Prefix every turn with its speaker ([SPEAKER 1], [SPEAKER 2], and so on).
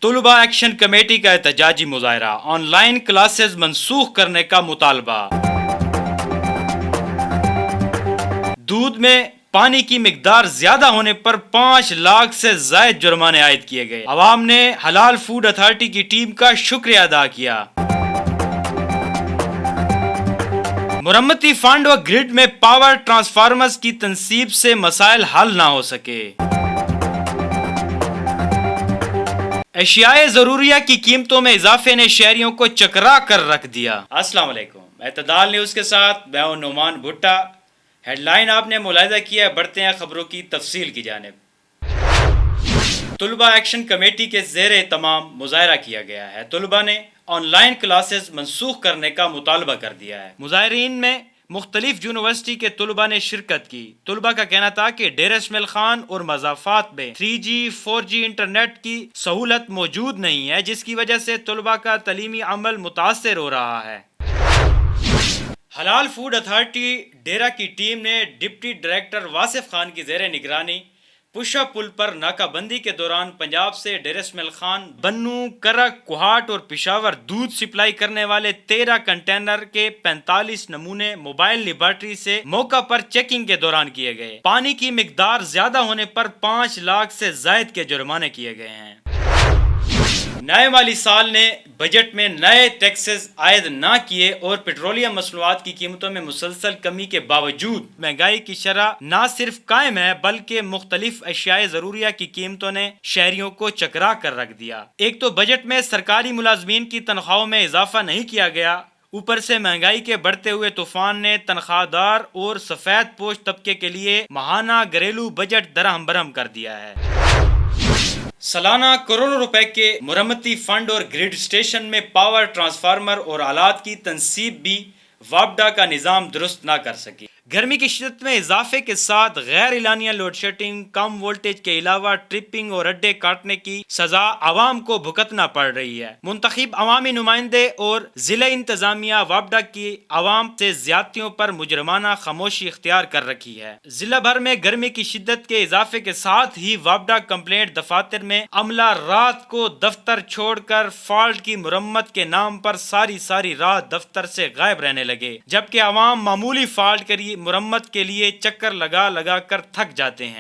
[SPEAKER 1] طلبہ action committee کا احتجاجی مظاہرہ، آن لائن کلاسز منسوخ کرنے کا مطالبہ۔ دودھ میں پانی کی مقدار زیادہ ہونے پر 5 لاکھ سے زائد جرمانے عائد کیے گئے۔ عوام نے حلال فوڈ اتھارٹی کی ٹیم کا شکریہ ادا کیا۔ مرمتی فنڈ و گرڈ میں پاور ٹرانسفارمرز کی تنصیب سے مسائل حل نہ ہو سکے۔ اشیائے ضروریہ کی قیمتوں میں اضافے نے شہریوں کو چکرا کر رکھ دیا۔ السلام علیکم، اعتدال نیوز کے ساتھ میں ہوں نعمان بھٹا۔ ہیڈ لائن آپ نے ملاحظہ کیا ہے، بڑھتے ہیں خبروں کی تفصیل کی جانب۔ طلبہ ایکشن کمیٹی کے زیر اہتمام مظاہرہ کیا گیا ہے۔ طلبہ نے آن لائن کلاسز منسوخ کرنے کا مطالبہ کر دیا ہے۔ مظاہرین میں مختلف یونیورسٹی کے طلبہ نے شرکت کی۔ طلبہ کا کہنا تھا کہ ڈیرہ اسماعیل خان اور مضافات میں 3G 4G انٹرنیٹ کی سہولت موجود نہیں ہے، جس کی وجہ سے طلبہ کا تعلیمی عمل متاثر ہو رہا ہے۔ حلال فوڈ اتھارٹی ڈیرہ کی ٹیم نے ڈپٹی ڈائریکٹر واصف خان کی زیر نگرانی پشا پل پر ناکہ بندی کے دوران پنجاب سے ڈیرہ اسماعیل خان، بنو، کرک، کوہاٹ اور پشاور دودھ سپلائی کرنے والے 13 کنٹینر کے 45 نمونے موبائل لیبارٹری سے موقع پر چیکنگ کے دوران کیے گئے۔ پانی کی مقدار زیادہ ہونے پر 5 لاکھ سے زائد کے جرمانے کیے گئے ہیں۔ نئے مالی سال نے بجٹ میں نئے ٹیکسز عائد نہ کیے اور پیٹرولیم مصنوعات کی قیمتوں میں مسلسل کمی کے باوجود مہنگائی کی شرح نہ صرف قائم ہے بلکہ مختلف اشیاء ضروریہ کی قیمتوں نے شہریوں کو چکرا کر رکھ دیا۔ ایک تو بجٹ میں سرکاری ملازمین کی تنخواہوں میں اضافہ نہیں کیا گیا، اوپر سے مہنگائی کے بڑھتے ہوئے طوفان نے تنخواہ دار اور سفید پوش طبقے کے لیے ماہانہ گھریلو بجٹ درہم برہم کر دیا ہے۔ سالانہ کروڑوں روپے کے مرمتی فنڈ اور گریڈ اسٹیشن میں پاور ٹرانسفارمر اور آلات کی تنصیب بھی وابڈا کا نظام درست نہ کر سکی۔ گرمی کی شدت میں اضافے کے ساتھ غیر اعلانیہ لوڈ شیڈنگ، کم وولٹیج کے علاوہ ٹرپنگ اور اڈے کاٹنے کی سزا عوام کو بھگتنا پڑ رہی ہے۔ منتخب عوامی نمائندے اور ضلع انتظامیہ وابڈا کی عوام سے زیادتیوں پر مجرمانہ خاموشی اختیار کر رکھی ہے۔ ضلع بھر میں گرمی کی شدت کے اضافے کے ساتھ ہی وابڈا کمپلینٹ دفاتر میں عملہ رات کو دفتر چھوڑ کر فالٹ کی مرمت کے نام پر ساری رات دفتر سے غائب رہنے لگے، جبکہ عوام معمولی فالٹ کری مرمت کے لیے چکر لگا کر تھک جاتے ہیں۔